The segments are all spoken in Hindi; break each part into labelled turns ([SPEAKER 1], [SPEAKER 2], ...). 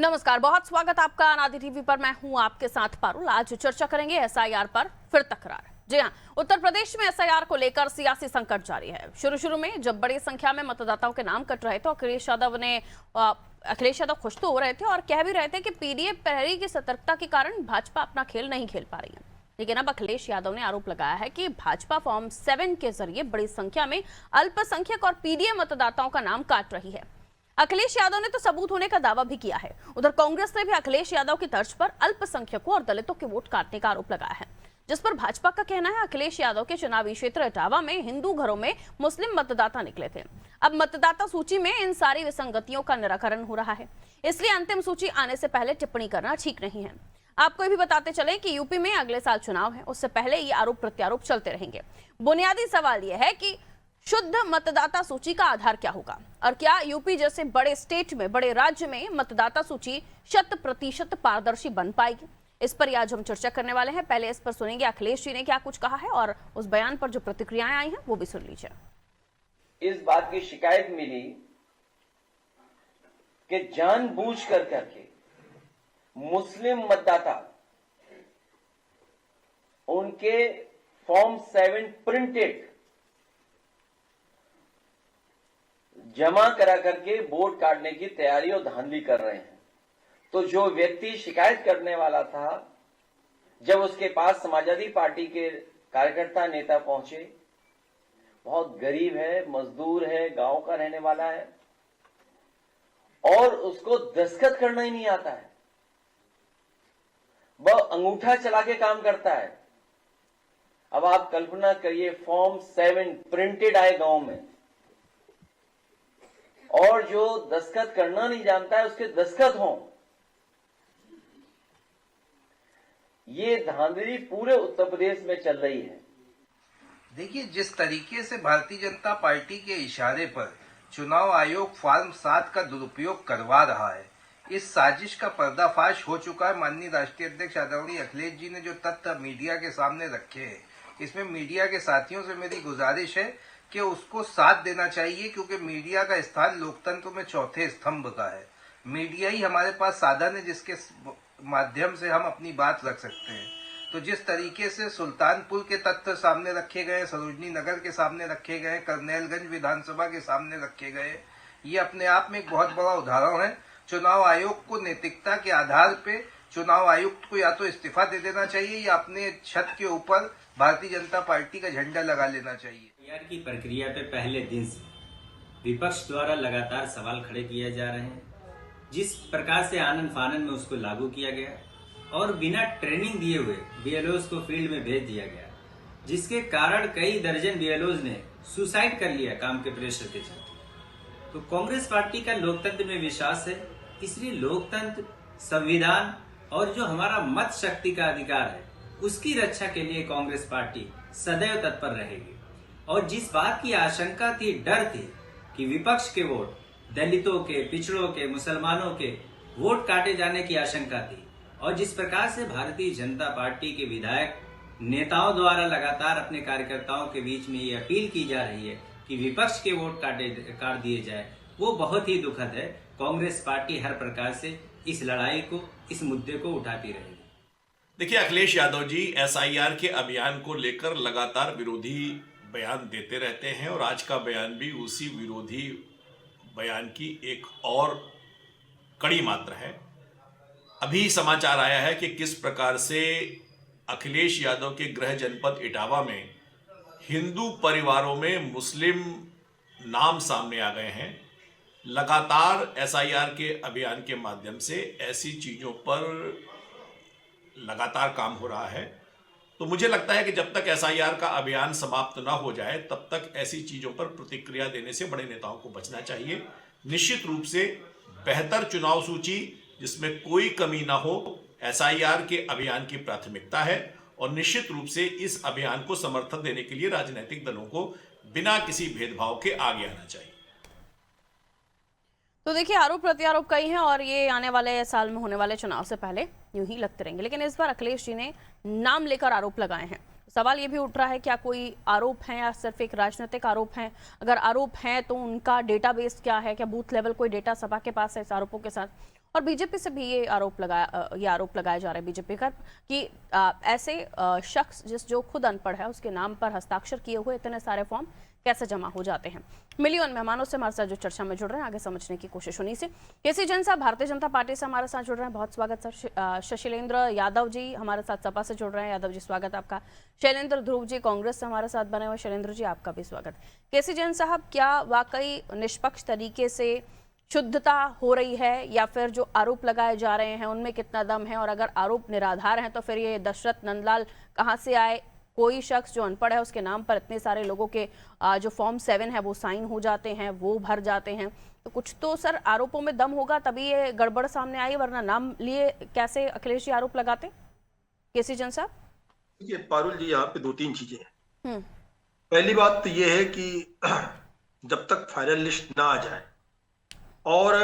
[SPEAKER 1] नमस्कार, बहुत स्वागत आपका अनादि टीवी पर। मैं हूं आपके साथ पारुल। आज चर्चा करेंगे एसआईआर पर फिर तकरार। जी हां, उत्तर प्रदेश में एसआईआर को लेकर सियासी संकट जारी है। शुरू में जब बड़ी संख्या में मतदाताओं के नाम कट रहे थे, अखिलेश यादव खुश तो हो रहे थे और कह भी रहे थे कि पीडीए प्रहरी की सतर्कता के कारण भाजपा अपना खेल नहीं खेल पा रही है। लेकिन अब अखिलेश यादव ने आरोप लगाया है कि भाजपा फॉर्म 7 के जरिए बड़ी संख्या में अल्पसंख्यक और पीडीए मतदाताओं का नाम काट रही है। अखिलेश यादव ने तो सबूत होने का दावा भी किया है। उधर कांग्रेस ने भी अखिलेश यादव की तर्ज पर अल्पसंख्यकों और दलितों के वोट काटने का आरोप लगाया है, जिस पर भाजपा का कहना है अखिलेश यादव के चुनावी क्षेत्र इटावा में हिंदू घरों में मुस्लिम मतदाता निकले थे। अब मतदाता सूची में इन सारी विसंगतियों का निराकरण हो रहा है, इसलिए अंतिम सूची आने से पहले टिप्पणी करना ठीक नहीं है। आपको भी बताते चले कि यूपी में अगले साल चुनाव है, उससे पहले ये आरोप प्रत्यारोप चलते रहेंगे। बुनियादी सवाल यह है कि शुद्ध मतदाता सूची का आधार क्या होगा और क्या यूपी जैसे बड़े स्टेट में, बड़े राज्य में मतदाता सूची 100% पारदर्शी बन पाएगी? इस पर आज हम चर्चा करने वाले हैं। पहले इस पर सुनेंगे अखिलेश जी ने क्या कुछ कहा है और उस बयान पर जो प्रतिक्रियाएं आई हैं वो भी सुन लीजिए।
[SPEAKER 2] इस बात की शिकायत मिली कि जानबूझ कर करके मुस्लिम मतदाता उनके फॉर्म 7 प्रिंटेड जमा करा करके वोट काटने की तैयारी और धांधली कर रहे हैं। तो जो व्यक्ति शिकायत करने वाला था, जब उसके पास समाजवादी पार्टी के कार्यकर्ता नेता पहुंचे, बहुत गरीब है, मजदूर है, गांव का रहने वाला है और उसको दस्तखत करना ही नहीं आता है, वह अंगूठा चला के काम करता है। अब आप कल्पना करिए, फॉर्म 7 प्रिंटेड आए गांव में और जो दस्तखत करना नहीं जानता है उसके दस्तखत हों। ये धांधली पूरे उत्तर प्रदेश में चल रही है।
[SPEAKER 3] देखिए, जिस तरीके से भारतीय जनता पार्टी के इशारे पर चुनाव आयोग फॉर्म 7 का दुरुपयोग करवा रहा है, इस साजिश का पर्दाफाश हो चुका है। माननीय राष्ट्रीय अध्यक्ष आदरणीय अखिलेश जी ने जो तथ्य मीडिया के सामने रखे हैं, इसमें मीडिया के साथियों से मेरी गुजारिश है कि उसको साथ देना चाहिए, क्योंकि मीडिया का स्थान लोकतंत्र में चौथे स्तंभ का है। मीडिया ही हमारे पास साधन है जिसके माध्यम से हम अपनी बात रख सकते हैं। तो जिस तरीके से सुल्तानपुर के तथ्य सामने रखे गए, सरोजनी नगर के सामने रखे गए, करनेलगंज विधानसभा के सामने रखे गए, ये अपने आप में एक बहुत बड़ा उदाहरण है। चुनाव आयोग को नैतिकता के आधार पे चुनाव आयुक्त को या तो इस्तीफा दे देना चाहिए या अपने छत के ऊपर भारतीय जनता पार्टी का झंडा लगा लेना चाहिए।
[SPEAKER 4] एसआईआर की प्रक्रिया पे पहले दिन से विपक्ष द्वारा लगातार सवाल खड़े किए जा रहे हैं। जिस प्रकार से आनन फानन में उसको लागू किया गया और बिना ट्रेनिंग दिए हुए बीएलओज को फील्ड में भेज दिया गया, जिसके कारण कई दर्जन बीएलओज ने सुसाइड कर लिया काम के प्रेशर के चलते। तो कांग्रेस पार्टी का लोकतंत्र में विश्वास है, इसलिए लोकतंत्र, संविधान और जो हमारा मत शक्ति का अधिकार है, उसकी रक्षा के लिए कांग्रेस पार्टी सदैव तत्पर रहेगी। और जिस बात की आशंका थी, डर थी कि विपक्ष के वोट, दलितों के, पिछड़ों के, मुसलमानों के वोट काटे जाने की आशंका थी, और जिस प्रकार से भारतीय जनता पार्टी के विधायक नेताओं द्वारा लगातार अपने कार्यकर्ताओं के बीच में ये अपील की जा रही है कि विपक्ष के वोट काट दिए जाए, वो बहुत ही दुखद है। कांग्रेस पार्टी हर प्रकार से इस लड़ाई को, इस मुद्दे को उठाती रहेगी।
[SPEAKER 5] देखिए, अखिलेश यादव जी एसआईआर के अभियान को लेकर लगातार विरोधी बयान देते रहते हैं और आज का बयान भी उसी विरोधी बयान की एक और कड़ी मात्रा है। अभी समाचार आया है कि किस प्रकार से अखिलेश यादव के गृह जनपद इटावा में हिंदू परिवारों में मुस्लिम नाम सामने आ गए हैं। लगातार एसआईआर के अभियान के माध्यम से ऐसी चीज़ों पर लगातार काम हो रहा है। तो मुझे लगता है कि जब तक एसआईआर का अभियान समाप्त ना हो जाए, तब तक ऐसी चीज़ों पर प्रतिक्रिया देने से बड़े नेताओं को बचना चाहिए। निश्चित रूप से बेहतर चुनाव सूची जिसमें कोई कमी ना हो, एसआईआर के अभियान की प्राथमिकता है और निश्चित रूप से इस अभियान को समर्थन देने के लिए राजनीतिक दलों को बिना किसी भेदभाव के आगे आना चाहिए।
[SPEAKER 1] तो देखिए, आरोप प्रत्यारोप कई हैं और ये आने वाले साल में होने वाले चुनाव से पहले यूं ही लगते रहेंगे। लेकिन इस बार अखिलेश जी ने नाम लेकर आरोप लगाए हैं। सवाल ये भी उठ रहा है, क्या कोई आरोप है या सिर्फ एक राजनीतिक आरोप है? अगर आरोप है तो उनका डेटाबेस क्या है? क्या बूथ लेवल कोई डेटा सभा के पास है इस आरोपों के साथ? और बीजेपी से भी ये आरोप लगाया जा रहा है बीजेपी का कि ऐसे शख्स जो खुद अनपढ़ है उसके नाम पर हस्ताक्षर किए हुए इतने सारे फॉर्म कैसे जमा हो जाते हैं। मिलिए उन मेहमानों से हमारे साथ जो चर्चा में जुड़ रहे हैं, आगे समझने की कोशिश उन्हीं से। केसी जैन साहब भारतीय जनता पार्टी से हमारे साथ जुड़ रहे हैं, बहुत स्वागत सर। शशिलेंद्र यादव जी हमारे साथ सपा से जुड़ रहे हैं, यादव जी स्वागत आपका। शैलेंद्र ध्रुव जी कांग्रेस से हमारे साथ बने हुए, शैलेंद्र जी आपका भी स्वागत। केसी जैन साहब, क्या वाकई निष्पक्ष तरीके से शुद्धता हो रही है या फिर जो आरोप लगाए जा रहे हैं उनमें कितना दम है, और अगर आरोप निराधार हैं तो फिर ये दशरथ नंदलाल कहाँ से आए? कोई शख्स जो अनपढ़ है उसके नाम पर इतने सारे लोगों के जो फॉर्म 7 है वो साइन हो जाते हैं, वो भर जाते हैं, तो कुछ तो सर आरोपों में दम होगा तभी ये गड़बड़ सामने आई, वरना नाम लिए कैसे अखिलेश जी आरोप लगाते? केसी जैन साहब।
[SPEAKER 6] देखिए पारुल जी, यहाँ पे 2-3 चीजें हैं।
[SPEAKER 1] हम्म।
[SPEAKER 6] पहली बात तो ये है कि जब तक फाइनल लिस्ट ना आ जाए और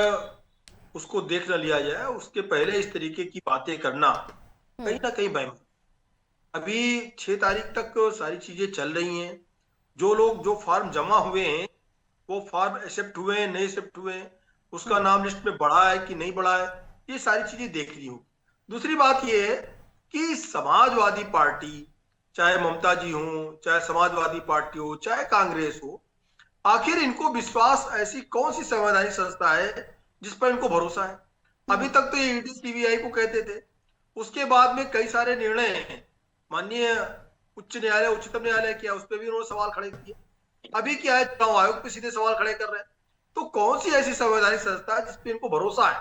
[SPEAKER 6] उसको देख न लिया जाए, उसके पहले इस तरीके की बातें करना कहीं ना कहीं बहम। अभी 6 तारीख तक सारी चीजें चल रही हैं। जो लोग जो फॉर्म जमा हुए हैं वो फॉर्म एक्सेप्ट हुए हैं, नहीं एक्सेप्ट हुए हैं, उसका नाम लिस्ट में बढ़ा है कि नहीं बढ़ा है, ये सारी चीजें देख ली होगी। दूसरी बात ये है कि समाजवादी पार्टी, चाहे ममता जी हो, चाहे समाजवादी पार्टी हो, चाहे कांग्रेस हो, आखिर इनको विश्वास ऐसी कौन सी संवैधानिक संस्था है जिस पर इनको भरोसा है? अभी तक तो ये ईडी सीबीआई को कहते थे, उसके बाद में कई सारे निर्णय माननीय उच्च न्यायालय, उच्चतम न्यायालय किया, उस पर भी उन्होंने सवाल खड़े किए। अभी क्या है, चुनाव आयोग पे सीधे सवाल खड़े कर रहे हैं। तो कौन सी ऐसी संवैधानिक संस्था है जिसपे इनको भरोसा है?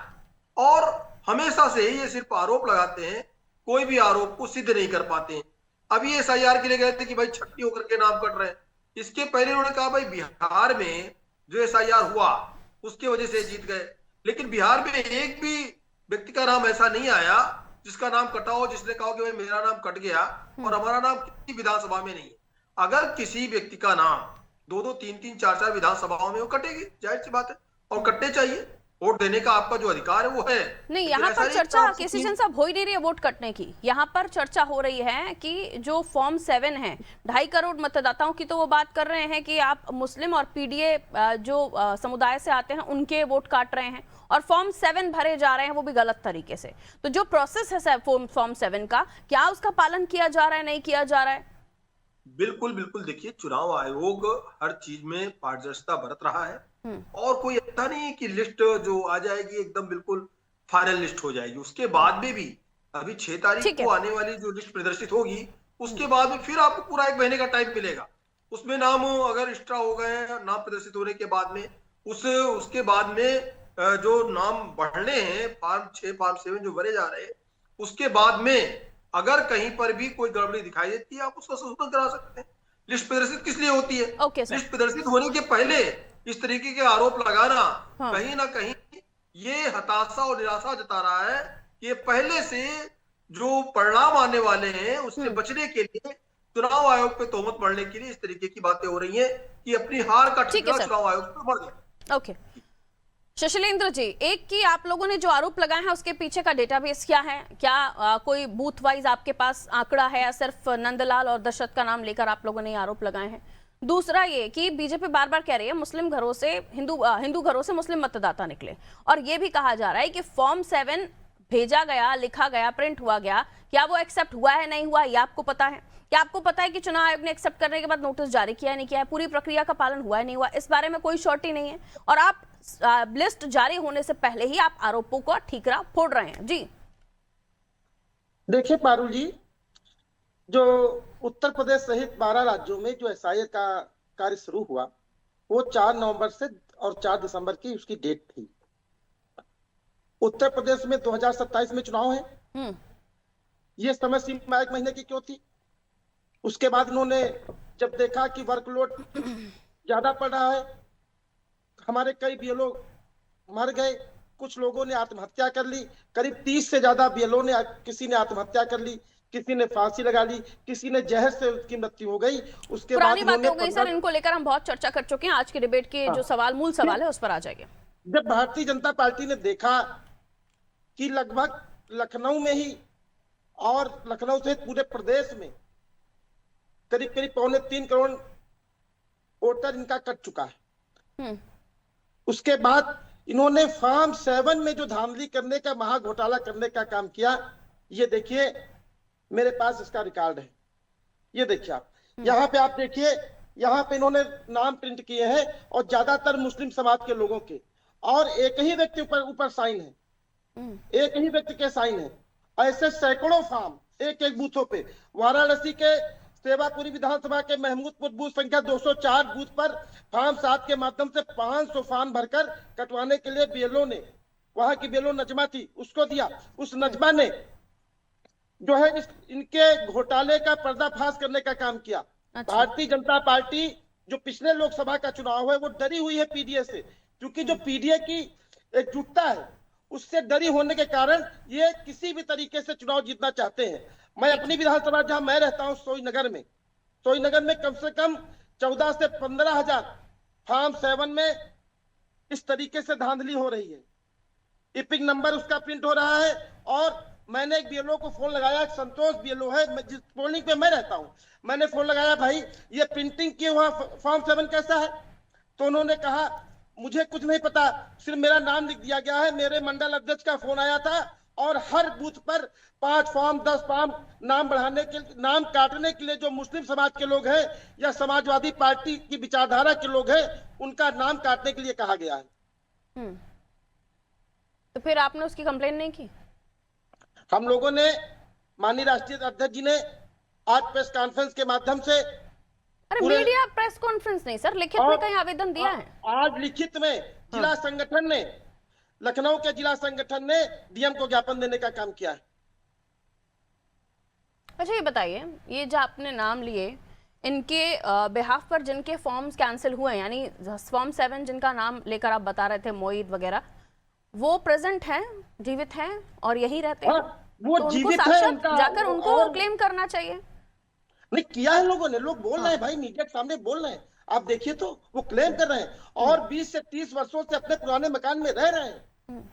[SPEAKER 6] और हमेशा से ही ये सिर्फ आरोप लगाते हैं, कोई भी आरोप को सिद्ध नहीं कर पाते हैं। अभी SIR के लिए गए थे कि भाई छट्टी होकर के नाम कट रहे हैं। इसके पहले उन्होंने कहा भाई बिहार में जो SIR हुआ उसकी वजह से जीत गए, लेकिन बिहार में एक भी व्यक्ति का नाम ऐसा नहीं आया जिसका नाम कटा हो, जिसने कहा कि भाई मेरा नाम कट गया और हमारा नाम किसी विधानसभा में नहीं है। अगर किसी व्यक्ति का नाम 2-2, 3-3, 4-4 विधानसभाओं में वो कटेगी, जाहिर सी बात है, और कटने चाहिए। वोट देने का आपका जो अधिकार है वो है।
[SPEAKER 1] नहीं, यहाँ पर चर्चा केसी जैन साहब हो ही नहीं रही है वोट कटने की। यहाँ पर चर्चा हो रही है कि जो फॉर्म 7 है, 2.5 करोड़ मतदाताओं की, तो वो बात कर रहे हैं कि आप मुस्लिम और PDA जो समुदाय से आते हैं उनके वोट काट रहे हैं, और फॉर्म 7 भरे जा रहे हैं वो भी गलत तरीके से। तो जो प्रोसेस है फॉर्म 7 का, क्या उसका पालन किया जा रहा है, नहीं किया जा रहा है?
[SPEAKER 6] बिल्कुल बिल्कुल। देखिए, चुनाव आयोग हर चीज में पारदर्शिता बरत रहा है, और कोई ऐसा नहीं है कि लिस्ट जो आ जाएगी एकदम बिल्कुल फाइनल लिस्ट हो जाएगी। उसके बाद में भी अभी 6 तारीख को आने वाली जो लिस्ट प्रदर्शित होगी, उसके बाद में फिर आपको पूरा 1 महीने का टाइम मिलेगा। उसमें नाम अगर एक्स्ट्रा हो गए, नाम प्रदर्शित होने के बाद में उसके बाद में जो नाम बढ़ने हैं, फॉर्म 6, फॉर्म 7 जो भरे जा रहे हैं, उसके बाद में अगर कहीं पर भी कोई गड़बड़ी दिखाई देती है, आप उसका संशोधन करा सकते हैं। लिस्ट प्रदर्शित किस लिए होती है? लिस्ट प्रदर्शित होने के पहले इस तरीके के आरोप लगाना कहीं ना कहीं ये हताशा और निराशा जता रहा है कि पहले से जो परिणाम आने वाले हैं उससे बचने के लिए चुनाव आयोग पे तोहमत पड़ने के लिए इस तरीके की बातें हो रही हैं कि अपनी हार का ठिकाना चुनाव आयोग पे बढ़ गया।
[SPEAKER 1] ओके शशिलेंद्र जी, एक की आप लोगों ने जो आरोप लगाए हैं उसके पीछे का डेटाबेस क्या है? क्या कोई बूथ वाइज आपके पास आंकड़ा है, या सिर्फ नंदलाल और दशरथ का नाम लेकर आप लोगों ने आरोप लगाए हैं? दूसरा ये कि बीजेपी बार बार कह रही है मुस्लिम घरों से हिंदू घरों से मुस्लिम मतदाता निकले, और ये भी कहा जा रहा है कि फॉर्म 7 भेजा गया, लिखा गया, प्रिंट हुआ गया, क्या वो एक्सेप्ट हुआ है, नहीं हुआ, ये आपको पता है? क्या आपको पता है कि चुनाव आयोग ने एक्सेप्ट करने के बाद नोटिस जारी किया है, नहीं किया है, पूरी प्रक्रिया का पालन हुआ है, नहीं हुआ? इस बारे में कोई श्योरिटी नहीं है, और आप लिस्ट जारी होने से पहले ही आप आरोपों को ठीकरा फोड़ रहे हैं। जी
[SPEAKER 7] देखिए पारुल जी, जो उत्तर प्रदेश सहित 12 राज्यों में जो SIR का कार्य शुरू हुआ, वो 4 नवंबर से और 4 दिसंबर की उसकी डेट थी। उत्तर प्रदेश में 2027 में चुनाव है। ये समय सीमा 1 महीने की क्यों थी? उसके बाद इन्होंने जब देखा कि वर्कलोड ज्यादा पड़ रहा है, हमारे कई BLO मर गए, कुछ लोगों ने आत्महत्या कर ली, करीब 30 से ज्यादा BLO ने, किसी ने आत्महत्या कर ली, किसी ने फांसी लगा ली, किसी ने जहर से उसकी मृत्यु हो गई। उसके बाद
[SPEAKER 1] बातें हो गई सर, इनको लेकर हम बहुत चर्चा कर चुके हैं। आज के डिबेट के जो सवाल, मूल सवाल है उस पर आ जाएंगे।
[SPEAKER 7] जब भारतीय जनता पार्टी ने देखा कि लगभग लखनऊ में ही और लखनऊ सहित पूरे प्रदेश में करीब 2.25 करोड़ वोटर इनका कट चुका है, उसके बाद इन्होंने फार्म 7 में जो धांधली करने का, महा घोटाला करने का काम किया, ये देखिए मेरे पास इसका रिकॉर्ड है। ये देखिए आप, यहाँ पे आप देखिए, यहाँ पे इन्होंने नाम प्रिंट किए हैं और ज्यादातर मुस्लिम समाज के लोगों के, और एक ही व्यक्ति ऊपर साइन है, एक ही व्यक्ति के साइन है। ऐसे सैकड़ों फार्म एक एक बूथों पे। वाराणसी के सेवापुरी विधानसभा के महमूदपुर बूथ संख्या 204 बूथ पर फार्म 7 के माध्यम से 500 फार्म भरकर कटवाने के लिए बीएलओ ने, वहां की बीएलओ नजमा थी, उसको दिया। उस नजमा ने जो है इनके घोटाले का पर्दाफाश करने का काम किया।
[SPEAKER 1] अच्छा।
[SPEAKER 7] भारतीय जनता पार्टी जो पिछले लोकसभा का चुनाव है वो डरी हुई है पीडीए से, क्योंकि जो पीडीए की एकजुटता है उससे डरी होने के कारण ये किसी भी तरीके से चुनाव जीतना चाहते हैं। मैं अपनी विधानसभा जहां मैं रहता हूं सोईनगर में कम से कम 14 से 15 हजार फार्म 7 में इस तरीके से धांधली हो रही है। इपिक नंबर उसका प्रिंट हो रहा है। और मैंने एक बीएलओ को फोन लगाया, संतोष बीएलओ है जिस पोलिंग पे मैं रहता हूं, मैंने फोन लगाया, भाई ये प्रिंटिंग किए हुआ फॉर्म 7 कैसा है? तो उन्होंने कहा मुझे कुछ नहीं पता, सिर्फ मेरा नाम लिख दिया गया है। मेरे मंडल अध्यक्ष का फोन आया था और हर बूथ पर 5 फॉर्म 10 फॉर्म नाम बढ़ाने के, नाम काटने के लिए जो मुस्लिम समाज के लोग हैं या समाजवादी पार्टी की विचारधारा के लोग हैं उनका नाम काटने के लिए कहा गया है।
[SPEAKER 1] तो फिर आपने उसकी कंप्लेन नहीं की?
[SPEAKER 7] हम लोगों ने, माननीय राष्ट्रीय अध्यक्ष जी ने आज प्रेस कॉन्फ्रेंस के माध्यम से,
[SPEAKER 1] अरे मीडिया प्रेस कॉन्फ्रेंस नहीं सर, लिखित में कहीं आवेदन दिया है?
[SPEAKER 7] आज लिखित में जिला संगठन ने, लखनऊ के जिला संगठन ने डीएम को ज्ञापन देने का काम किया है।
[SPEAKER 1] अच्छा ये बताइए, ये जो आपने नाम लिए, इनके बिहाफ पर जिनके फॉर्म्स कैंसिल हुए, यानी फॉर्म 7 जिनका नाम लेकर आप बता रहे थे मोईद वगैरह, वो प्रेजेंट हैं, जीवित हैं और यही रहते हैं?
[SPEAKER 7] वो
[SPEAKER 1] तो
[SPEAKER 7] जीवित
[SPEAKER 1] उनको
[SPEAKER 7] है,
[SPEAKER 1] साक्षात जाकर उनको क्लेम करना चाहिए।
[SPEAKER 7] नहीं किया है लोगों ने, लोग बोल रहे हैं भाई, मीडिया के सामने बोल रहे हैं, आप देखिए तो वो क्लेम कर रहे हैं और 20 से 30 वर्षों से अपने पुराने मकान में रह रहे हैं।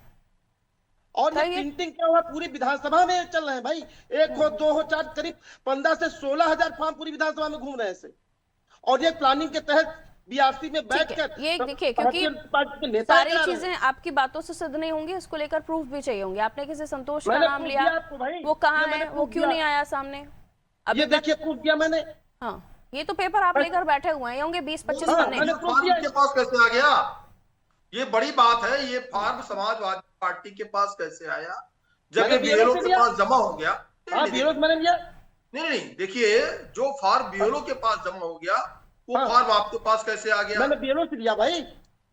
[SPEAKER 7] और ये प्रिंटिंग क्या हुआ पूरी विधानसभा में चल रहे हैं भाई, 1 हो 2 हो 4, करीब 15 से 16 हजार फॉर्म पूरी विधानसभा में घूम रहे हैं ऐसे। और ये प्लानिंग के तहत बीआरसी में बैठकर
[SPEAKER 1] ये देखिए, क्योंकि सारी चीजें आपकी बातों से सिद्ध नहीं होंगी, इसको लेकर प्रूफ भी चाहिए होंगे। आपने किसी संतोष का नाम लिया, वो कहाँ है, वो क्यों नहीं आया सामने?
[SPEAKER 7] अब ये देखिए प्रूफ दिया मैंने।
[SPEAKER 1] हाँ, ये तो पेपर आप लेकर बैठे हुए हैं, ये होंगे 20-25 पन्ने।
[SPEAKER 6] के पास कैसे आ गया? ये बड़ी बात है। ये फार्म समाजवादी पार्टी के पास कैसे आया जब ये बीएलओ के पास जमा हो गया? नहीं, देखिए, जो फार्म बीएलओ के पास जमा हो गया वो फार्म आपके पास कैसे आ गया?
[SPEAKER 7] मैंने बीएलओ से लिया भाई।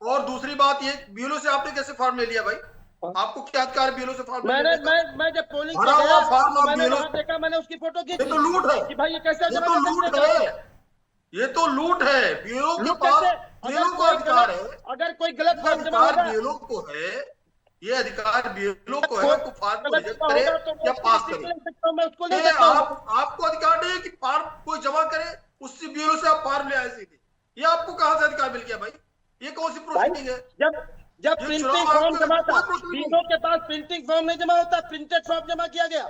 [SPEAKER 6] और दूसरी बात, ये बीएलओ से आपने कैसे फार्म ले लिया भाई? आपको क्या अधिकार बीएलओ से फार्म?
[SPEAKER 7] मैं जब पोलिंग
[SPEAKER 6] भरा हुआ फार्म आप बीएलओ
[SPEAKER 7] देखा, मैंने उसकी फोटो खींची।
[SPEAKER 6] ये तो लूट है
[SPEAKER 7] कि भाई ये कैसे
[SPEAKER 6] ये तो लूट है, ये तो लूट है। बीएलओ के पास, बीएलओ को अधिकार है,
[SPEAKER 7] अगर कोई गलत फॉर्म जमा
[SPEAKER 6] अधिकार
[SPEAKER 7] होगा,
[SPEAKER 6] बीएलओ को है, ये अधिकार बीएलओ को है तो फार्म को रिजेक्ट करे या पास करे।
[SPEAKER 7] मैं उसको ले
[SPEAKER 6] ये
[SPEAKER 7] सकता हूं।
[SPEAKER 6] आपको अधिकार नहीं है कि फार्म कोई जमा करे, उससे बीएलओ से आप फार्म ले आए सीधे। ये आपको कहां से अधिकार मिल गया भाई? ये कौन सी प्रोसीडिंग है?
[SPEAKER 7] जब प्रिंटिंग फॉर्म जमा था, बीएलओ के पास प्रिंटिंग फॉर्म नहीं जमा होता, प्रिंटेड फॉर्म जमा किया गया,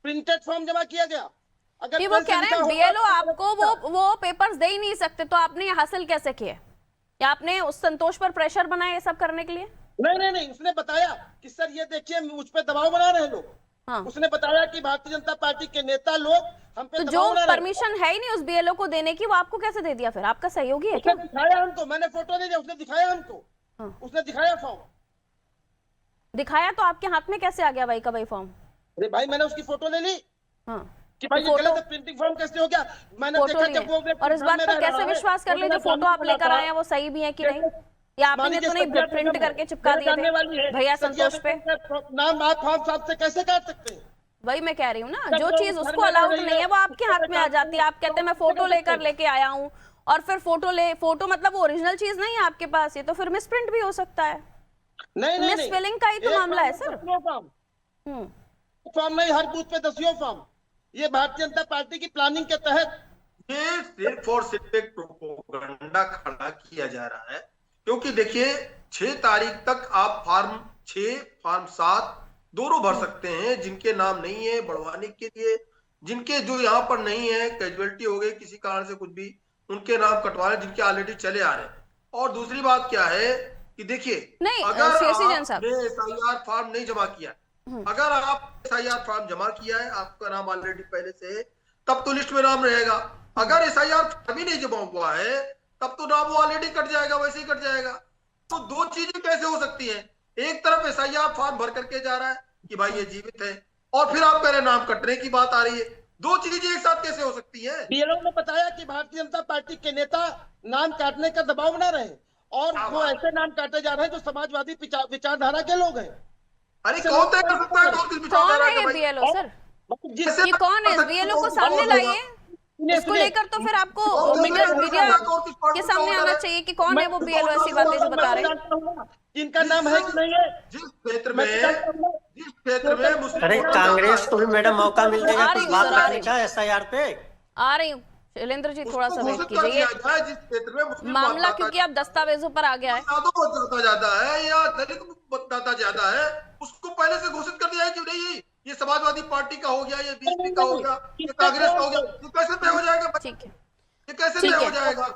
[SPEAKER 7] प्रिंटेड फॉर्म जमा किया गया।
[SPEAKER 1] अगर वो कह रहे हैं बीएलओ आपको वो पेपर्स दे ही नहीं सकते, तो आपने ये हासिल कैसे किए? या आपने उस संतोष पर प्रेशर बनाया ये सब करने के लिए?
[SPEAKER 7] नहीं, उसने बताया कि सर ये देखिए मुझ पे दबाव बना रहे हैं लोग।
[SPEAKER 1] हाँ।
[SPEAKER 7] उसने बताया कि भारतीय जनता पार्टी के नेता लोग हम पे
[SPEAKER 1] तो
[SPEAKER 7] दबाव
[SPEAKER 1] जो
[SPEAKER 7] बना रहे हैं।
[SPEAKER 1] परमिशन है ही नहीं उस बीएलओ को देने की, वो आपको कैसे दे दिया? फिर आपका सहयोगी है क्या?
[SPEAKER 7] उसने दिखाया हमको, मैंने फोटो नहीं दिया, उसने दिखाया हमको।
[SPEAKER 1] हाँ।
[SPEAKER 7] उसने दिखाया फॉर्म,
[SPEAKER 1] दिखाया तो आपके हाथ में कैसे आ गया भाई का भाई फॉर्म?
[SPEAKER 7] अरे भाई मैंने उसकी फोटो ले ली।
[SPEAKER 1] हाँ,
[SPEAKER 7] कि भाई ये गलत है, प्रिंटिंग फॉर्म कैसे हो गया? मैंने देखा जब वो
[SPEAKER 1] और इस बात पर कैसे विश्वास कर ले जो फोटो आप लेकर आए हैं वो सही भी है कि नहीं? या आपने तो नहीं प्रिंट करके चिपका दिए थे भैया संतोष पे?
[SPEAKER 7] नाम आप फॉर्म 7 से कैसे काट सकते हैं?
[SPEAKER 1] वही मैं कह रही हूँ ना, जो चीज उसको अलाउड नहीं है वो आपके हाथ में आ जाती है। आप कहते हैं मैं फोटो लेके आया हूँ, और फिर फोटो मतलब वो ओरिजिनल चीज नहीं है आपके पास, ये तो फिर मिसप्रिंट भी हो सकता है।
[SPEAKER 7] नहीं,
[SPEAKER 1] मिसफिलिंग का ही तो मामला है सर।
[SPEAKER 7] फॉर्म नहीं, हर बूथ पे 10 फॉर्म। ये भारतीय जनता पार्टी की प्लानिंग के तहत
[SPEAKER 6] ये सिर्फ और सिर्फ एक प्रोपेगेंडा खड़ा किया जा रहा है। क्योंकि देखिए 6 तारीख तक आप फार्म 6 फार्म 7 दोनों भर सकते हैं। जिनके नाम नहीं है बढ़वाने के लिए, जिनके जो यहाँ पर नहीं है, कैजुअलिटी हो गई किसी कारण से कुछ भी, उनके नाम कटवा रहे, जिनके ऑलरेडी चले आ रहे हैं। और दूसरी बात क्या है कि देखिए,
[SPEAKER 1] नहीं,
[SPEAKER 6] अगर
[SPEAKER 1] सीएससी जैन साहब।
[SPEAKER 6] आपने एसआईआर फॉर्म नहीं जमा किया, अगर आप एसआईआर फॉर्म जमा किया है, आपका नाम ऑलरेडी पहले से है, तब तो लिस्ट में नाम रहेगा। अगर एसआईआर फॉर्म ही नहीं जमा हुआ है, तब तो नाम वो ऑलरेडी कट जाएगा, वैसे ही कट जाएगा। तो दो चीजें कैसे हो सकती हैं? एक तरफ एसआईआर फॉर्म भर करके जा रहा है कि भाई ये जीवित है, और फिर आप कह रहे नाम कटने की बात आ रही है। दो चीजें एक साथ कैसे हो सकती है?
[SPEAKER 7] बीएलओ ने बताया कि भारतीय जनता पार्टी के नेता नाम काटने का दबाव बना रहे हैं, और वो ऐसे नाम काटे जा रहे हैं जो समाजवादी विचारधारा के लोग हैं।
[SPEAKER 6] अरे कौन तय कर सकता है कौन किस
[SPEAKER 1] कौन
[SPEAKER 6] विचारधारा
[SPEAKER 1] है
[SPEAKER 6] का
[SPEAKER 1] ये
[SPEAKER 6] भाई?
[SPEAKER 1] BLO sir?
[SPEAKER 7] जिससे
[SPEAKER 1] ये कौन है? बीएलओ को सामने लाइए, इसको लेकर तो फिर आपको मीडिया के सामने आना चाहिए कि कौन है वो बीएलओ ऐसी बातें जो बता रहे हैं।
[SPEAKER 7] जिनका नाम है कि नहीं है,
[SPEAKER 6] जिस क्षेत्र में मुस्लिम
[SPEAKER 8] अरे कांग्रेस को भी मैडम मौका मिल जाएगा
[SPEAKER 1] आ
[SPEAKER 8] कुछ
[SPEAKER 1] रही हूँ
[SPEAKER 8] बात
[SPEAKER 1] सर, आ
[SPEAKER 8] रखने
[SPEAKER 1] रही
[SPEAKER 8] का एसआईआर पे।
[SPEAKER 1] आ रही हूँ शैलेंद्र जी, थोड़ा सा वेट
[SPEAKER 6] घोषित कर
[SPEAKER 1] कीजिए।
[SPEAKER 6] दिया जाए जिस क्षेत्र में मुस्लिम
[SPEAKER 1] मामला
[SPEAKER 6] मतदाता
[SPEAKER 1] क्योंकि अब दस्तावेजों पर आ गया है।
[SPEAKER 6] यादव मतदाता ज्यादा है या दलित मतदाता ज्यादा है, उसको पहले से घोषित कर दिया है कि नहीं ये समाजवादी पार्टी का हो गया, ये बीजेपी का हो गया, ये कांग्रेस का हो गया। ये कैसे तय हो जाएगा?
[SPEAKER 1] ठीक है,
[SPEAKER 6] ये कैसे
[SPEAKER 1] ठीक
[SPEAKER 6] तय
[SPEAKER 1] है।
[SPEAKER 6] हो जाएगा?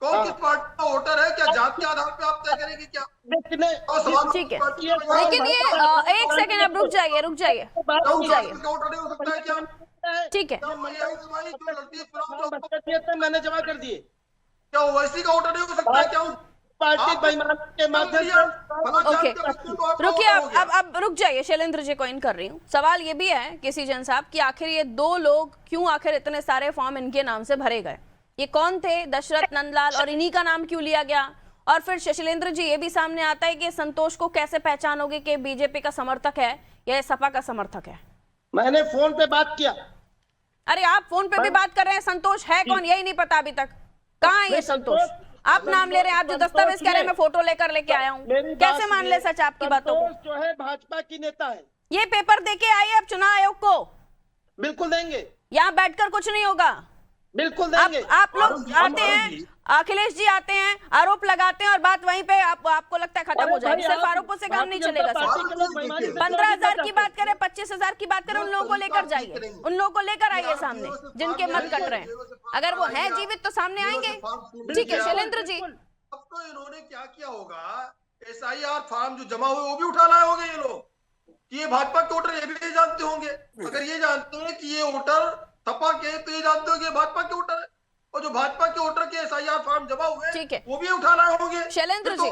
[SPEAKER 6] कौन किस पार्टी का वोटर है? क्या जात के आधार पे आप तय करेंगे क्या? और समाजवादी
[SPEAKER 1] ठीक है,
[SPEAKER 6] पार्टी का
[SPEAKER 1] लेकिन ये एक सेकंड, अब रुक जाइए, रुक जाइए।
[SPEAKER 6] वोटर नहीं हो सकता है क्या?
[SPEAKER 1] ठीक है,
[SPEAKER 6] क्या महिला समाज जो लड़ती है चुनाव,
[SPEAKER 7] मैंने जमा कर दिए।
[SPEAKER 6] क्या ओवैसी का वोटर नहीं हो सकता है क्या?
[SPEAKER 7] पार्टी बेईमान के माध्यम से
[SPEAKER 1] ओके, रुकिए, अब रुक जाइए, शैलेंद्र जी को इन कर रही हूँ। सवाल ये भी है केसी जैन साहब कि आखिर ये दो लोग क्यों, आखिर इतने सारे फॉर्म इनके नाम से भरे गए? ये कौन थे? दशरथ नंदलाल, और इन्हीं का नाम क्यों लिया गया? और फिर शैलेंद्र जी ये भी सामने आता है कि संतोष को कैसे पहचानोगे कि बीजेपी का समर्थक है या सपा का समर्थक है?
[SPEAKER 7] मैंने फोन पे बात किया।
[SPEAKER 1] अरे आप फोन पे भी बात कर रहे हैं, संतोष है कौन यही नहीं पता अभी तक। कहाँ है ये संतोष? आप नाम ले रहे हैं, आप जो दस्तावेज कह रहे हैं मैं फोटो लेके आया हूँ, कैसे मान ले सच आपकी बातों को?
[SPEAKER 7] जो है भाजपा की नेता है।
[SPEAKER 1] ये पेपर देके आइए अब चुनाव आयोग को,
[SPEAKER 7] बिल्कुल देंगे,
[SPEAKER 1] यहाँ बैठकर कुछ नहीं होगा।
[SPEAKER 7] बिल्कुल देंगे।
[SPEAKER 1] आप लोग आते हैं, अखिलेश जी आते हैं, आरोप लगाते हैं और बात वहीं पे आपको लगता है खत्म हो जाएगी। सिर्फ आरोपों से काम नहीं चलेगा सर। 15,000 की बात करें, 25,000 की बात करें, उन लोगों को लेकर जाइए, उन लोगों को लेकर आइए सामने जिनके मत कट रहे हैं। अगर वो हैं जीवित तो सामने आएंगे। ठीक है शैलेंद्र जी,
[SPEAKER 6] अब तो इन्होंने क्या किया होगा, एसआईआर फॉर्म जो जमा हुए वो भी उठा लाए होंगे ये लोग, कि ये भाजपा के वोटर ये भी जानते होंगे। अगर ये जानते हैं कि ये वोटर सपा के, तो ये जानते हो कि भाजपा के वोटर है, और जो भाजपा के वोटर के एसआईआर फॉर्म जमा हुए
[SPEAKER 1] ठीक है,
[SPEAKER 6] वो भी उठा लाए होंगे।
[SPEAKER 1] शैलेंद्र
[SPEAKER 6] तो
[SPEAKER 1] जी,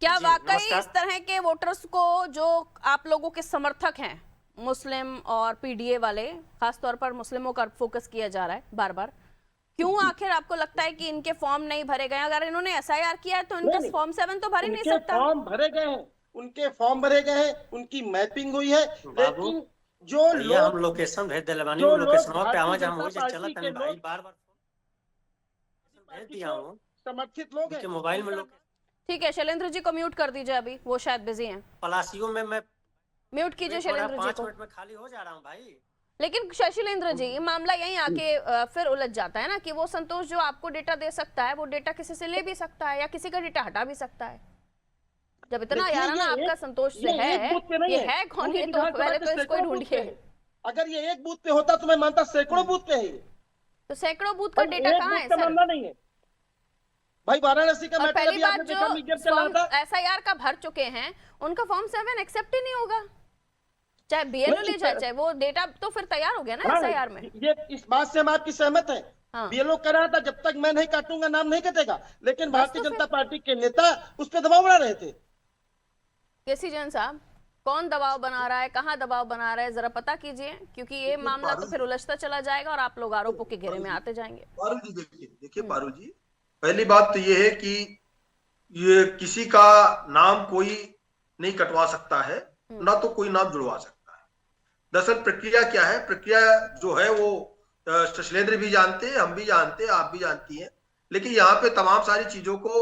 [SPEAKER 1] क्या वाकई
[SPEAKER 8] नमस्कार।
[SPEAKER 1] इस तरह के वोटर्स को जो आप लोगों के समर्थक हैं, मुस्लिम और पीडीए वाले, खासतौर पर मुस्लिमों का फोकस किया जा रहा है बार बार, क्यों आखिर आपको लगता है कि इनके फॉर्म नहीं भरे गए? अगर इन्होंने एसआईआर किया है तो इनका फॉर्म 7 तो भर ही नहीं सकता।
[SPEAKER 7] फॉर्म भरे गए हैं, उनके फॉर्म भरे गए हैं, उनकी मैपिंग हुई है, लेकिन जो
[SPEAKER 8] भैया हम
[SPEAKER 7] लोग
[SPEAKER 8] लोकेशन भेज दिले बानी,
[SPEAKER 7] जो
[SPEAKER 8] लोकेशन
[SPEAKER 7] लोग
[SPEAKER 8] पे आवाज
[SPEAKER 7] भारतीय
[SPEAKER 8] हम हो
[SPEAKER 7] जनता
[SPEAKER 8] चलत
[SPEAKER 7] पार्टी
[SPEAKER 8] है
[SPEAKER 7] के
[SPEAKER 8] भाई,
[SPEAKER 7] लोग
[SPEAKER 8] बार-बार भेज दिया हूं
[SPEAKER 7] समर्थित लोग हैं,
[SPEAKER 8] उनके मोबाइल में। लोग
[SPEAKER 1] ठीक है शैलेंद्र जी को म्यूट कर दीजिए, अभी वो शायद बिजी हैं।
[SPEAKER 8] पलासियों में मैं
[SPEAKER 1] म्यूट कीजिए शैलेंद्र जी
[SPEAKER 8] 5
[SPEAKER 1] को।
[SPEAKER 8] मिनट में खाली हो जा रहा हूं भाई।
[SPEAKER 1] लेकिन शैलेंद्र जी, ये मामला यहीं आके फिर उलझ जाता है ना कि वो संतोष जो आपको डेटा दे सकता है वो डेटा किसी से ले भी सकता है या किसी का डेटा हटा भी सकता है। जब इतना
[SPEAKER 7] देखिए,
[SPEAKER 1] याराना
[SPEAKER 7] ये
[SPEAKER 1] आपका
[SPEAKER 7] एक-
[SPEAKER 1] संतोष से
[SPEAKER 7] ये एक
[SPEAKER 1] है,
[SPEAKER 7] बूथ पे नहीं
[SPEAKER 1] ये
[SPEAKER 7] है।
[SPEAKER 1] है कौन?
[SPEAKER 7] पूरी
[SPEAKER 1] ये तो
[SPEAKER 7] विधानसभा
[SPEAKER 1] पहले
[SPEAKER 7] के
[SPEAKER 1] तो इसको
[SPEAKER 7] सैकड़ों बूथ
[SPEAKER 1] ढूंढिए।
[SPEAKER 7] पे है। अगर ये एक बूथ पे होता तो मैं मानता सैकड़ों बूथ पे है ये।
[SPEAKER 1] तो सैकड़ों बूथ का
[SPEAKER 7] और
[SPEAKER 1] डेटा
[SPEAKER 7] एक
[SPEAKER 1] कहाँ
[SPEAKER 7] बूथ
[SPEAKER 1] है
[SPEAKER 7] का
[SPEAKER 1] सर?
[SPEAKER 7] मामला नहीं है भाई। वाराणसी का
[SPEAKER 1] और
[SPEAKER 7] मैटर
[SPEAKER 1] पहली
[SPEAKER 7] अभी
[SPEAKER 1] बात,
[SPEAKER 7] आपने देखा, मीडियम चल रहा
[SPEAKER 1] जो
[SPEAKER 7] था।
[SPEAKER 1] एसआईआर का भर चुके हैं उनका फॉर्म 7 एक्सेप्ट ही नहीं होगा, चाहे बीएलओ ले जाए, चाहे वो डेटा तो फिर तैयार हो गया ना
[SPEAKER 7] हाँ,
[SPEAKER 1] एसआईआर में।
[SPEAKER 7] ये इस बात से हम आपकी सहमत हैं।
[SPEAKER 1] हाँ।
[SPEAKER 7] बीएलओ कह रहा था जब तक मैं नहीं काटूंगा नाम नहीं कटेगा, लेकिन भारतीय
[SPEAKER 1] तो
[SPEAKER 7] जनता पार्टी के नेता उस पर दबाव बना रहे थे।
[SPEAKER 1] केसी जैन साहब, कौन दबाव बना रहा है, कहाँ दबाव बना रहा है, जरा पता कीजिए, क्योंकि ये मामला तो फिर उलझता चला जाएगा और आप लोग आरोपों के घेरे में आते जाएंगे।
[SPEAKER 6] पारुल जी देखिए पारुल जी, पहली बात तो ये है कि ये किसी का नाम कोई नहीं कटवा सकता है, ना तो कोई नाम जुड़वा सकता है। दरअसल प्रक्रिया क्या है, प्रक्रिया जो है वो शैलेंद्र भी जानते हैं, हम भी जानते हैं, आप भी जानती हैं, लेकिन यहाँ पे तमाम सारी चीजों को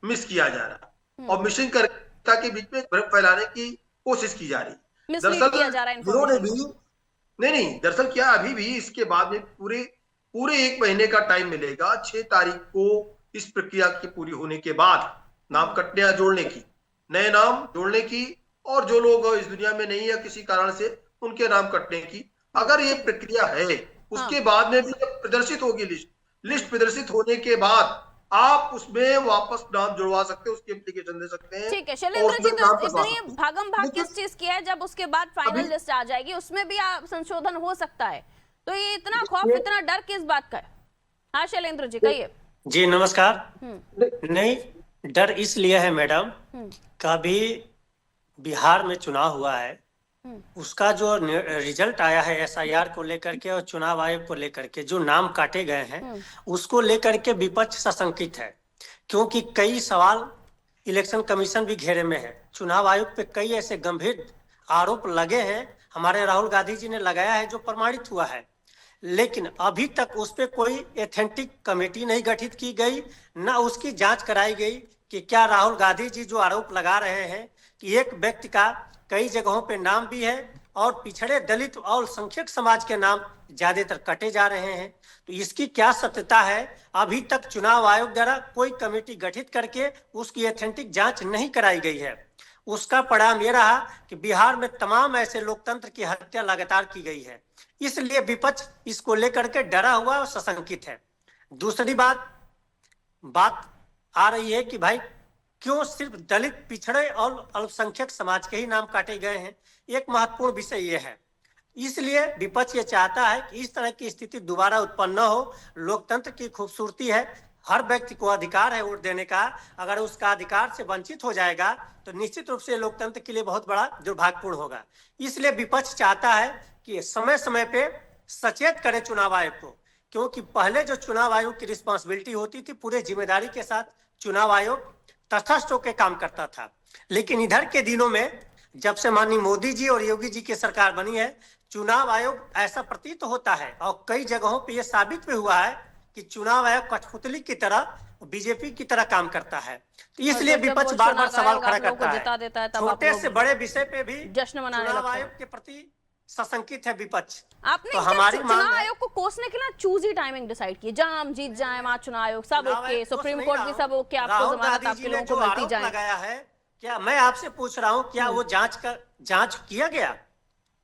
[SPEAKER 6] मिस किया जा रहा है और मिसिंग करता के बीच में भ्रम फैलाने की कोशिश की जा रही है।
[SPEAKER 1] मिसलीड किया जा रहा है
[SPEAKER 6] इन्होंने
[SPEAKER 1] इन्फॉर्मेशन
[SPEAKER 6] भी नहीं, दरअसल क्या अभी भी इसके बाद में पूरे 1 महीने का टाइम मिलेगा। 6 तारीख को इस प्रक्रिया की पूरी होने के बाद नाम कटने या जोड़ने की, नए नाम जोड़ने की, और जो लोग इस दुनिया में नहीं है किसी कारण से उनके नाम कटने की, अगर ये प्रक्रिया है उसके बाद में भी जब प्रदर्शित होगी लिस्ट प्रदर्शित होने के बाद आप उसमें वापस नाम जुड़वा सकते हैं, उसकी एप्लीकेशन दे सकते हैं।
[SPEAKER 1] ठीक है
[SPEAKER 6] और
[SPEAKER 1] शैलेंद्र जी,
[SPEAKER 6] उसमें
[SPEAKER 1] तो
[SPEAKER 6] नाम कटवा
[SPEAKER 1] इतनी
[SPEAKER 6] सकते हैं।
[SPEAKER 1] भागम भाग
[SPEAKER 6] लेकिन
[SPEAKER 1] किस चीज की है? जब उसके बाद फाइनल
[SPEAKER 6] अभी-
[SPEAKER 1] लिस्ट आ जाएगी उसमें भी संशोधन हो सकता है, तो ये इतना खौफ,
[SPEAKER 6] देखिए-
[SPEAKER 1] इतना डर किस बात का है? हाँ शैलेंद्र जी कहिए।
[SPEAKER 8] जी नमस्कार।
[SPEAKER 1] हम्म
[SPEAKER 8] नहीं, डर इसलिए है मैडम,
[SPEAKER 1] हम्म
[SPEAKER 8] कभी बिहार में चुनाव हुआ है, उसका जो रिजल्ट आया है एसआईआर को लेकर के और चुनाव आयोग को लेकर के जो नाम काटे गए हैं उसको लेकर के विपक्ष सशंकित है, क्योंकि कई सवाल इलेक्शन कमीशन भी घेरे में है। चुनाव आयोग पे कई ऐसे गंभीर आरोप लगे हैं, हमारे राहुल गांधी जी ने लगाया है, जो प्रमाणित हुआ है, लेकिन अभी तक उस पे कोई एथेंटिक कमेटी नहीं गठित की गई, न उसकी जांच कराई गई कि क्या राहुल गांधी जी जो आरोप लगा रहे हैं कि एक व्यक्ति का कई जगहों पे नाम भी है और पिछड़े दलित और अल्पसंख्यक समाज के नाम ज्यादातर कटे जा रहे हैं, तो इसकी क्या सत्यता है? अभी तक चुनाव आयोग द्वारा कोई कमेटी गठित करके उसकी एथेंटिक जांच नहीं कराई गई है। उसका परिणाम ये रहा कि बिहार में तमाम ऐसे लोकतंत्र की हत्या लगातार की गई है, इसलिए विपक्ष इसको लेकर के डरा हुआ और सशंकित है। दूसरी बात आ रही है कि भाई क्यों सिर्फ दलित, पिछड़े और अल्पसंख्यक समाज के ही नाम काटे गए हैं? एक महत्वपूर्ण विषय ये है, इसलिए विपक्ष ये चाहता है कि इस तरह की स्थिति दोबारा उत्पन्न न हो। लोकतंत्र की खूबसूरती है, हर व्यक्ति को अधिकार है वोट देने का, अगर उसका अधिकार से वंचित हो जाएगा तो निश्चित रूप से लोकतंत्र के लिए बहुत बड़ा दुर्भाग्यपूर्ण होगा। इसलिए विपक्ष चाहता है कि समय समय पे सचेत करे चुनाव आयोग को, क्योंकि पहले जो चुनाव आयोग की रिस्पॉन्सिबिलिटी होती थी, पूरे जिम्मेदारी के साथ चुनाव आयोग तटस्थ होकर काम करता था। लेकिन इधर के दिनों में जब से माननीय मोदी जी और योगी जी की सरकार बनी है, चुनाव आयोग ऐसा प्रतीत होता है और कई जगहों पे ये साबित भी हुआ है कि चुनाव आयोग कठपुतली की तरह, बीजेपी की तरह काम करता है। तो इसलिए
[SPEAKER 1] जब
[SPEAKER 8] विपक्ष
[SPEAKER 1] वो
[SPEAKER 8] बार बार
[SPEAKER 1] चुनाव
[SPEAKER 8] सवाल
[SPEAKER 1] आयोग
[SPEAKER 8] खड़ा
[SPEAKER 1] आप लोगों को
[SPEAKER 8] करता
[SPEAKER 1] जिता देता है,
[SPEAKER 8] है।
[SPEAKER 1] तब आप
[SPEAKER 8] छोटे
[SPEAKER 1] लोग
[SPEAKER 8] से बड़े विषय पे भी
[SPEAKER 1] जश्न मनाने
[SPEAKER 8] चुनाव
[SPEAKER 1] लगते हैं।
[SPEAKER 8] आयोग के प्रति सशंकित है विपक्ष।
[SPEAKER 1] आपने
[SPEAKER 8] तो
[SPEAKER 1] क्या
[SPEAKER 8] हमारी
[SPEAKER 1] चुनाव
[SPEAKER 8] मांग है-
[SPEAKER 1] आयोग को कोसने के लिए चूजी टाइमिंग डिसाइड की, जहां हम जीत जाए वहां चुनाव आयोग सब
[SPEAKER 8] चुनाव
[SPEAKER 1] ओके,
[SPEAKER 8] आयोग को
[SPEAKER 1] सुप्रीम
[SPEAKER 8] नहीं
[SPEAKER 1] कोर्ट
[SPEAKER 8] रहा
[SPEAKER 1] भी
[SPEAKER 8] हूं।
[SPEAKER 1] सब ओके, आपको
[SPEAKER 8] राहुल
[SPEAKER 1] जमानत
[SPEAKER 8] गांधी
[SPEAKER 1] आपके
[SPEAKER 8] जी ने
[SPEAKER 1] लोगों
[SPEAKER 8] जो
[SPEAKER 1] को मिलती
[SPEAKER 8] आरोप
[SPEAKER 1] जाए।
[SPEAKER 8] लगाया है, क्या मैं आपसे पूछ रहा हूं, क्या वो जांच किया गया?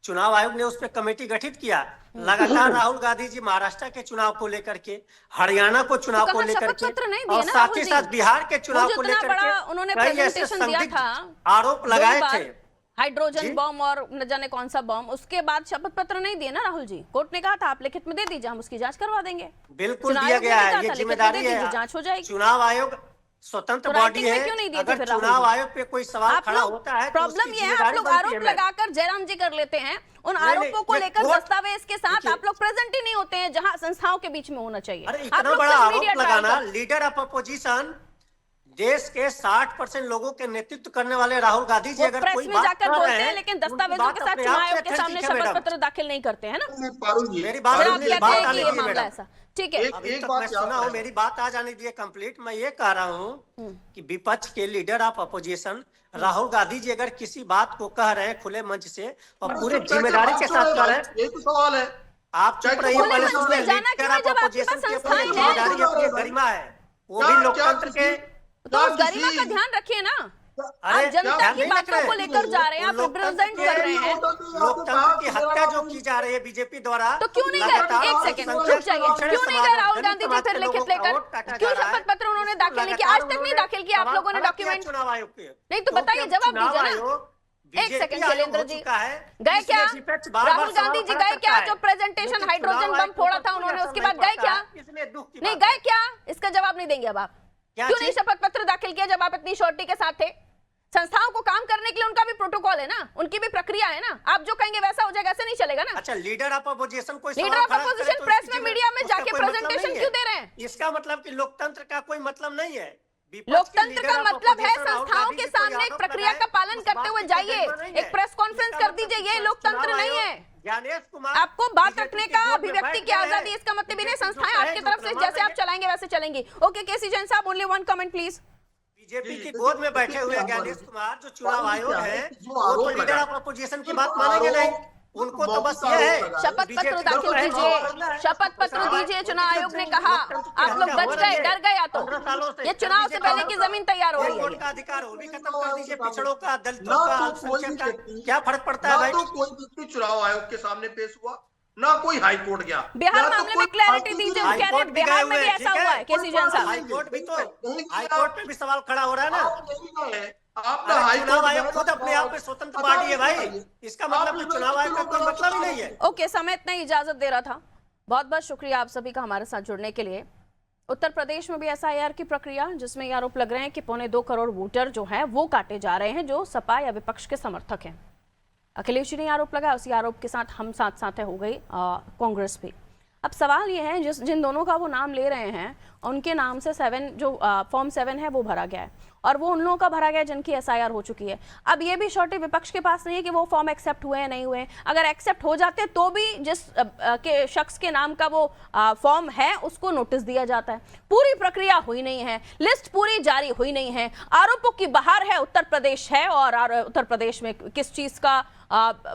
[SPEAKER 8] चुनाव आयोग ने उस पर कमेटी गठित किया। लगातार राहुल गांधी जी महाराष्ट्र के चुनाव को लेकर के, हरियाणा को चुनाव को
[SPEAKER 1] कहाँ
[SPEAKER 8] लेकर
[SPEAKER 1] शपथ
[SPEAKER 8] के
[SPEAKER 1] पत्र नहीं दिए
[SPEAKER 8] और
[SPEAKER 1] ना
[SPEAKER 8] साथ
[SPEAKER 1] राहुल
[SPEAKER 8] ही
[SPEAKER 1] जी?
[SPEAKER 8] साथ बिहार के चुनाव
[SPEAKER 1] वो जो
[SPEAKER 8] को
[SPEAKER 1] इतना
[SPEAKER 8] लेकर
[SPEAKER 1] बड़ा
[SPEAKER 8] के
[SPEAKER 1] उन्होंने
[SPEAKER 8] कई ऐसे
[SPEAKER 1] प्रेजेंटेशन दिया
[SPEAKER 8] संदिग्ध
[SPEAKER 1] था,
[SPEAKER 8] आरोप
[SPEAKER 1] दो
[SPEAKER 8] लगाए
[SPEAKER 1] बार,
[SPEAKER 8] थे।
[SPEAKER 1] हाइड्रोजन
[SPEAKER 8] जी?
[SPEAKER 1] बम और न जाने कौन सा बम, उसके बाद शपथ पत्र नहीं दिए ना राहुल जी। कोर्ट ने कहा था आप लिखित में दे दीजिए, हम उसकी जांच करवा देंगे।
[SPEAKER 8] बिल्कुल
[SPEAKER 1] चुनाव
[SPEAKER 8] दिया
[SPEAKER 1] आयोग ने
[SPEAKER 8] गया
[SPEAKER 1] भी
[SPEAKER 8] है,
[SPEAKER 1] कहा
[SPEAKER 8] ये
[SPEAKER 1] था, लिखित में
[SPEAKER 8] जिम्मेदारी
[SPEAKER 1] दे दीजिए,
[SPEAKER 8] है।
[SPEAKER 1] जांच हो जाएगी।
[SPEAKER 8] चुनाव आयोग स्वतंत्र
[SPEAKER 1] तो
[SPEAKER 8] बॉडी
[SPEAKER 1] राइटिंग में
[SPEAKER 8] है,
[SPEAKER 1] क्यों नहीं दिए थे
[SPEAKER 8] अगर
[SPEAKER 1] फिर राहुल
[SPEAKER 8] चुनाव
[SPEAKER 1] जी?
[SPEAKER 8] आयोग पे कोई सवाल
[SPEAKER 1] आप
[SPEAKER 8] खड़ा
[SPEAKER 1] लोग,
[SPEAKER 8] होता है तो
[SPEAKER 1] प्रॉब्लम
[SPEAKER 8] उसकी
[SPEAKER 1] ये है आप
[SPEAKER 8] जिम्मेदारी
[SPEAKER 1] लोग
[SPEAKER 8] बनती
[SPEAKER 1] आरोप
[SPEAKER 8] है।
[SPEAKER 1] लगाकर जयराम जी कर लेते हैं, उन
[SPEAKER 8] नहीं,
[SPEAKER 1] आरोपों को
[SPEAKER 8] ये
[SPEAKER 1] लेकर
[SPEAKER 8] कोर्ट-
[SPEAKER 1] दस्तावेज के साथ
[SPEAKER 8] देखिए-
[SPEAKER 1] आप लोग प्रेजेंट ही नहीं होते हैं, जहां संस्थाओं के बीच में होना चाहिए।
[SPEAKER 8] अरे
[SPEAKER 1] आप
[SPEAKER 8] इतना
[SPEAKER 1] लोग
[SPEAKER 8] बड़ा
[SPEAKER 1] सिर्फ
[SPEAKER 8] आरोप
[SPEAKER 1] मीडिया ट्रायल
[SPEAKER 8] लगाना,
[SPEAKER 1] कर-
[SPEAKER 8] लीडर ऑफ अपोजिशन, देश के 60% लोगों के नेतृत्व करने वाले राहुल गांधी जी
[SPEAKER 1] वो
[SPEAKER 8] अगर
[SPEAKER 1] प्रेस
[SPEAKER 8] कोई
[SPEAKER 1] में
[SPEAKER 8] बात
[SPEAKER 1] जाकर
[SPEAKER 8] कर
[SPEAKER 1] बोलते
[SPEAKER 8] रहे
[SPEAKER 1] हैं,
[SPEAKER 8] हैं,
[SPEAKER 1] लेकिन
[SPEAKER 8] उनकी
[SPEAKER 1] दस्तावेजों
[SPEAKER 8] बात
[SPEAKER 1] के साथ
[SPEAKER 8] अपने
[SPEAKER 1] चुनाव
[SPEAKER 8] आप से
[SPEAKER 1] आयोग के सामने
[SPEAKER 8] authentic है,
[SPEAKER 1] शपथ
[SPEAKER 8] मैडम।
[SPEAKER 1] पत्र दाखिल नहीं करते हैं ना।
[SPEAKER 6] पारुल जी,
[SPEAKER 8] मेरी बात
[SPEAKER 1] फिर
[SPEAKER 6] पारुल
[SPEAKER 1] आप
[SPEAKER 6] जी,
[SPEAKER 1] कहते
[SPEAKER 8] बात
[SPEAKER 1] हैं कि
[SPEAKER 8] आने
[SPEAKER 1] ये
[SPEAKER 8] दीजिए
[SPEAKER 1] मामला
[SPEAKER 8] मैडम।
[SPEAKER 1] ऐसा, ठीक है।
[SPEAKER 6] एक-
[SPEAKER 8] अभी
[SPEAKER 6] एक
[SPEAKER 8] तक
[SPEAKER 6] बात
[SPEAKER 8] मैं
[SPEAKER 6] याद
[SPEAKER 8] सुना हूं,
[SPEAKER 6] रहे।
[SPEAKER 8] मेरी बात आ जाने दीजिए कंप्लीट। मैं ये कह रहा हूं कि विपक्ष के leader of opposition Rahul Gandhi ji अगर किसी बात को कह रहे हैं खुले मंच से और
[SPEAKER 6] अरे
[SPEAKER 8] पूरे
[SPEAKER 6] तो क्या
[SPEAKER 8] जिम्मेदारी
[SPEAKER 6] बात
[SPEAKER 8] के
[SPEAKER 6] छोड़े
[SPEAKER 8] साथ कर
[SPEAKER 6] भाई,
[SPEAKER 8] रहे हैं,
[SPEAKER 6] यही तो सवाल है।
[SPEAKER 8] आप चुप
[SPEAKER 6] क्या
[SPEAKER 8] रहिए।
[SPEAKER 6] खुले
[SPEAKER 8] पहले
[SPEAKER 6] मंच
[SPEAKER 8] सुनिए,
[SPEAKER 1] में जाना क्यों है
[SPEAKER 8] लीडर
[SPEAKER 1] जब
[SPEAKER 8] ऑफ
[SPEAKER 1] आपके पास
[SPEAKER 8] अपोजिशन की
[SPEAKER 1] संस्थाएं
[SPEAKER 8] अपनी
[SPEAKER 1] हैं?
[SPEAKER 8] जिम्मेदारी है, अपनी गरिमा है, वो भी लोकतंत्र के।
[SPEAKER 1] तो उस गरिमा का ध्यान रखिए ना।
[SPEAKER 8] अरे
[SPEAKER 1] आप जनता
[SPEAKER 8] ध्यान
[SPEAKER 1] की
[SPEAKER 8] नहीं
[SPEAKER 1] बातों
[SPEAKER 8] रख
[SPEAKER 1] को
[SPEAKER 8] रहे।
[SPEAKER 1] लेकर जा रहे हैं, आप रिप्रेजेंट कर रहे हैं,
[SPEAKER 8] लोकतंत्र की हत्या जो की जा रही है बीजेपी द्वारा,
[SPEAKER 1] तो क्यों नहीं
[SPEAKER 8] लगातार
[SPEAKER 1] गए? एक
[SPEAKER 8] और
[SPEAKER 1] सेकंड
[SPEAKER 8] संख्या
[SPEAKER 1] रुक जाइए,
[SPEAKER 8] पिछड़े
[SPEAKER 1] क्यों नहीं
[SPEAKER 8] समाज
[SPEAKER 1] गए
[SPEAKER 8] और
[SPEAKER 1] राहुल
[SPEAKER 8] दलित
[SPEAKER 1] गांधी जी
[SPEAKER 8] समाज
[SPEAKER 1] फिर
[SPEAKER 8] के
[SPEAKER 1] लिखित
[SPEAKER 8] लोगों का
[SPEAKER 1] लेकर?
[SPEAKER 8] वोट काटा
[SPEAKER 1] क्यों
[SPEAKER 8] जा रहा है?
[SPEAKER 1] शपथ पत्र उन्होंने दाखिल नहीं किया? आज तक नहीं दाखिल किया आप लोगों ने डॉक्यूमेंट?
[SPEAKER 8] चुनाव आयोग पे
[SPEAKER 1] नहीं तो बताइए, जवाब दीजिए ना। एक सेकंड शैलेंद्र जी, गए क्या? राहुल गांधी जी गए क्या? जो प्रेजेंटेशन हाइड्रोजन बम फोड़ा था उन्होंने, उसके बाद गए क्या? नहीं गए क्या? इसका जवाब नहीं देंगे अब आप? क्यों नहीं शपथ पत्र दाखिल किया जब आप इतनी श्योरिटी के साथ थे? संस्थाओं को काम करने के लिए उनका भी प्रोटोकॉल है ना, उनकी भी प्रक्रिया है ना। आप जो कहेंगे वैसा हो जाएगा, ऐसे नहीं चलेगा ना।
[SPEAKER 8] अच्छा, लीडर ऑफ अपोजिशन कोई
[SPEAKER 1] लीडर ऑफ अपोजिशन प्रेस में, मीडिया में जाके प्रेजेंटेशन क्यों दे रहे हैं?
[SPEAKER 8] इसका मतलब कि लोकतंत्र का कोई मतलब नहीं है।
[SPEAKER 1] लोकतंत्र का मतलब है संस्थाओं के सामने एक प्रक्रिया का पालन करते हुए जाइए, एक प्रेस कॉन्फ्रेंस कर दीजिए। ये लोकतंत्र नहीं है।
[SPEAKER 8] ज्ञानेश कुमार,
[SPEAKER 1] आपको बात रखने का, अभिव्यक्ति की आजादी, इसका मतलब नहीं संस्थाएं आपकी तरफ से जैसे आप चलाएंगे वैसे चलेंगी। ओके केसी जैन साहब, only one comment please.
[SPEAKER 8] BJP की गोद में बैठे हुए ज्ञानेश कुमार जो चुनाव आयोग है,
[SPEAKER 6] जो
[SPEAKER 8] वो तो
[SPEAKER 6] आरोप
[SPEAKER 8] लीडर
[SPEAKER 6] लगा-
[SPEAKER 8] ऑफ अपोजिशन की बात मानेंगे नहीं। उनको तो बस ये है
[SPEAKER 1] शपथ पत्र दाखिल कीजिए, शपथ पत्र दीजिए। चुनाव आयोग ने कहा आप लोग बच गए, डर गए या तो? ये चुनाव से पहले की जमीन तैयार हो रही है।
[SPEAKER 8] वोट का अधिकार वो भी खत्म कर दीजिए, पिछड़ों का, दलितों
[SPEAKER 6] ना
[SPEAKER 8] का,
[SPEAKER 6] तो कोई भी
[SPEAKER 8] अल्पसंख्यक का,
[SPEAKER 6] व्यक्ति,
[SPEAKER 8] क्या फर्क पड़ता है
[SPEAKER 6] ना
[SPEAKER 8] भाई?
[SPEAKER 6] तो कोई व्यक्ति चुनाव आयोग के सामने पेश हुआ, ना कोई हाई कोर्ट गया।
[SPEAKER 1] बिहार
[SPEAKER 6] या तो
[SPEAKER 1] मामले
[SPEAKER 6] कोई
[SPEAKER 1] में क्लैरिटी
[SPEAKER 6] फालतू
[SPEAKER 1] दीजिए,
[SPEAKER 6] की-
[SPEAKER 1] वो कह रहे हैं बिहार में भी ऐसा हुआ है केसी जैन साहब।
[SPEAKER 8] हाई कोर्ट भी तो,
[SPEAKER 6] नहीं किया।
[SPEAKER 8] हाई कोर्ट में भी सवाल खड़ा हो रहा है ना।
[SPEAKER 6] आप नहीं गए। आपका
[SPEAKER 8] अरे
[SPEAKER 6] हाई
[SPEAKER 8] चुनाव
[SPEAKER 6] कोर्ट
[SPEAKER 8] आयोग
[SPEAKER 6] गया
[SPEAKER 8] खुद
[SPEAKER 6] तो
[SPEAKER 8] अपने आप में स्वतंत्र पार्टी है भाई, इसका मतलब तो चुनाव आयोग का कोई मतलब ही नहीं है।
[SPEAKER 1] ओके, समय इतना ही इजाजत दे रहा था। बहुत बहुत शुक्रिया आप सभी का हमारे साथ जुड़ने के लिए। उत्तर प्रदेश में भी एसआईआर की प्रक्रिया, जिसमें ये आरोप लग रहे हैं कि 2.25 करोड़ वोटर जो हैं वो काटे जा रहे हैं, जो सपा या विपक्ष के समर्थक हैं। अखिलेश जी ने आरोप लगाया, उसी आरोप के साथ हम साथ साथ हो गई कांग्रेस भी। अब सवाल ये है, जिन दोनों का वो नाम ले रहे हैं उनके नाम से फॉर्म 7 है वो भरा गया है, और वो उन लोगों का भरा गया जिनकी एसआईआर हो चुकी है। अब ये भी शॉर्टी विपक्ष के पास नहीं है कि वो फॉर्म एक्सेप्ट हुए हैं नहीं हुए। अगर एक्सेप्ट हो जाते तो भी जिस के शख्स के नाम का वो फॉर्म है उसको नोटिस दिया जाता है। पूरी प्रक्रिया हुई नहीं है, लिस्ट पूरी जारी हुई नहीं है। आरोपों की बहार है, उत्तर प्रदेश है, और उत्तर प्रदेश में किस चीज का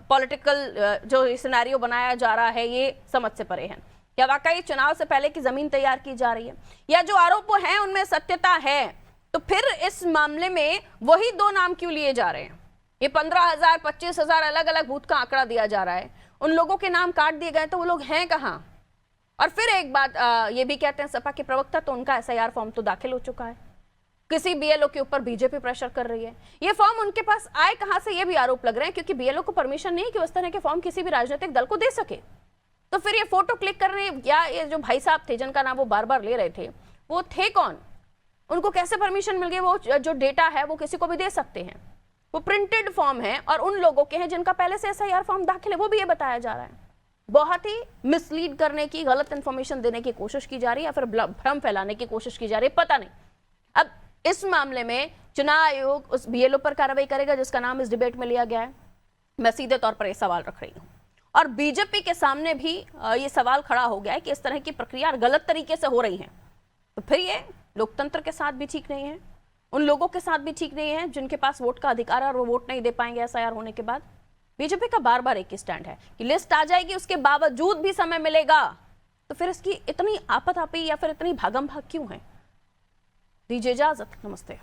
[SPEAKER 1] पॉलिटिकल जो सिनेरियो बनाया जा रहा है ये समझ से परे है। क्या वाकई चुनाव से पहले की जमीन तैयार की जा रही है, या जो आरोप हैं उनमें सत्यता है? तो फिर इस मामले में वही 2 नाम क्यों लिए जा रहे हैं? ये 15,000 25,000 अलग अलग बूथ का आंकड़ा दिया जा रहा है, उन लोगों के नाम काट दिए गए, तो वो लोग हैं कहां? और फिर एक बात ये भी कहते हैं सपा के प्रवक्ता, तो उनका एसआईआर फॉर्म तो दाखिल हो चुका है। किसी बीएलओ के ऊपर बीजेपी प्रेशर कर रही है। ये फॉर्म उनके पास आए कहां से, ये भी आरोप लग रहे हैं, क्योंकि बीएलओ को परमिशन नहीं है कि उस तरह के फॉर्म किसी भी राजनीतिक दल को दे सके। तो फिर ये फोटो क्लिक करने, या ये जो भाई साहब थे जिनका नाम वो बार बार ले रहे थे, वो थे कौन? उनको कैसे परमिशन मिल गई? वो जो डेटा है वो किसी को भी दे सकते हैं। वो प्रिंटेड फॉर्म है और उन लोगों के हैं जिनका पहले से एसआईआर फॉर्म दाखिल है, वो भी ये बताया जा रहा है। बहुत ही मिसलीड करने की, गलत इंफॉर्मेशन देने की कोशिश की जा रही है, या फिर भ्रम फैलाने की कोशिश की जा रही है, पता नहीं। अब इस मामले में चुनाव आयोग उस बीएलओ पर कार्रवाई करेगा जिसका नाम इस डिबेट में लिया गया है। मैं सीधे तौर पर यह सवाल रख रही हूँ, और बीजेपी के सामने भी ये सवाल खड़ा हो गया है कि इस तरह की प्रक्रिया गलत तरीके से हो रही है। तो फिर ये लोकतंत्र के साथ भी ठीक नहीं है, उन लोगों के साथ भी ठीक नहीं है जिनके पास वोट का अधिकार है और वो वोट नहीं दे पाएंगे एसआईआर होने के बाद। बीजेपी का बार बार एक ही स्टैंड है कि लिस्ट आ जाएगी, उसके बावजूद भी समय मिलेगा। तो फिर इसकी इतनी आपाधापी या फिर इतनी भागम भाग क्यों है? दीजिए इजाजत, नमस्ते।